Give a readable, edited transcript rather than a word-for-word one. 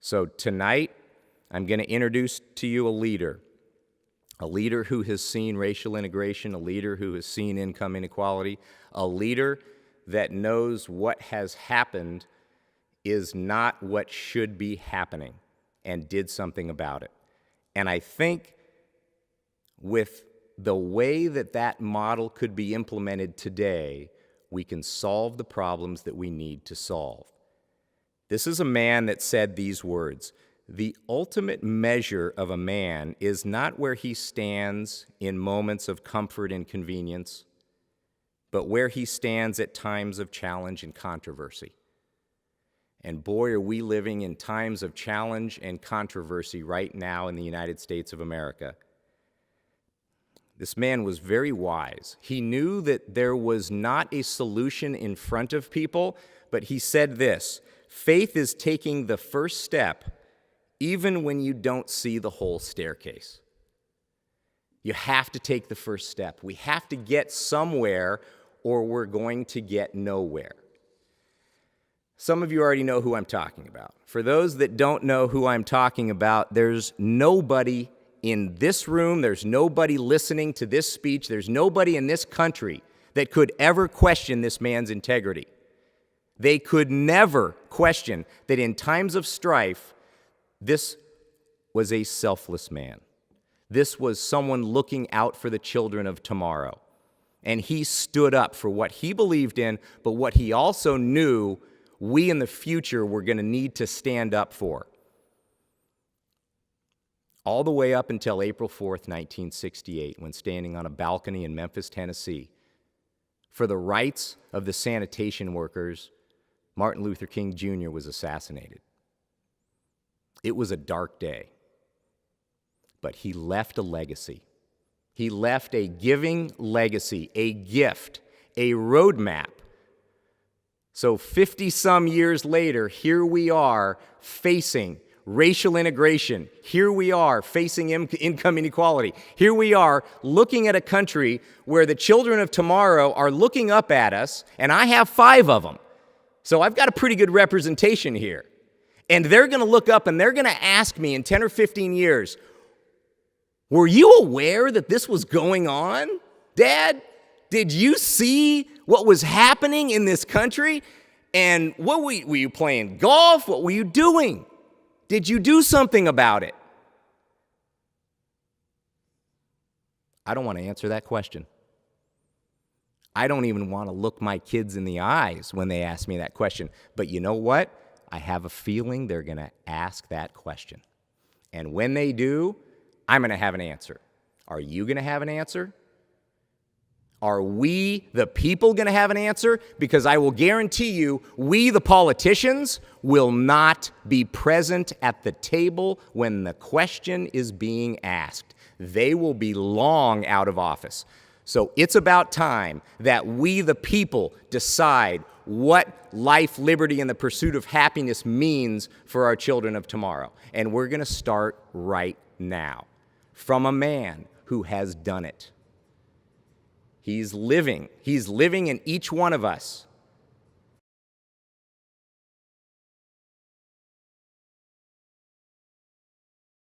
So tonight, I'm going to introduce to you a leader who has seen racial integration, a leader who has seen income inequality, a leader that knows what has happened is not what should be happening and did something about it. And I think with the way that that model could be implemented today, we can solve the problems that we need to solve. This is a man that said these words: "The ultimate measure of a man is not where he stands in moments of comfort and convenience, but where he stands at times of challenge and controversy." And boy, are we living in times of challenge and controversy right now in the United States of America. This man was very wise. He knew that there was not a solution in front of people, but he said this: "Faith is taking the first step even when you don't see the whole staircase." You have to take the first step. We have to get somewhere or we're going to get nowhere. Some of you already know who I'm talking about. For those that don't know who I'm talking about, there's nobody in this room, there's nobody listening to this speech, there's nobody in this country that could ever question this man's integrity. They could never question that in times of strife, this was a selfless man. This was someone looking out for the children of tomorrow. And he stood up for what he believed in, but what he also knew we in the future were going to need to stand up for. All the way up until April 4th, 1968, when standing on a balcony in Memphis, Tennessee, for the rights of the sanitation workers, Martin Luther King Jr. was assassinated. It was a dark day, but he left a legacy. He left a giving legacy, a gift, a roadmap. So 50-some years later, here we are facing racial integration. Here we are facing income inequality. Here we are looking at a country where the children of tomorrow are looking up at us, and I have 5 of them. So I've got a pretty good representation here. And they're going to look up and they're going to ask me in 10 or 15 years, "Were you aware that this was going on? Dad, did you see what was happening in this country? And what were you playing golf? What were you doing? Did you do something about it?" I don't want to answer that question. I don't even want to look my kids in the eyes when they ask me that question. But you know what? I have a feeling they're going to ask that question. And when they do, I'm going to have an answer. Are you going to have an answer? Are we, the people, going to have an answer? Because I will guarantee you, we, the politicians, will not be present at the table when the question is being asked. They will be long out of office. So it's about time that we, the people, decide what life, liberty, and the pursuit of happiness means for our children of tomorrow. And we're going to start right now from a man who has done it. He's living in each one of us.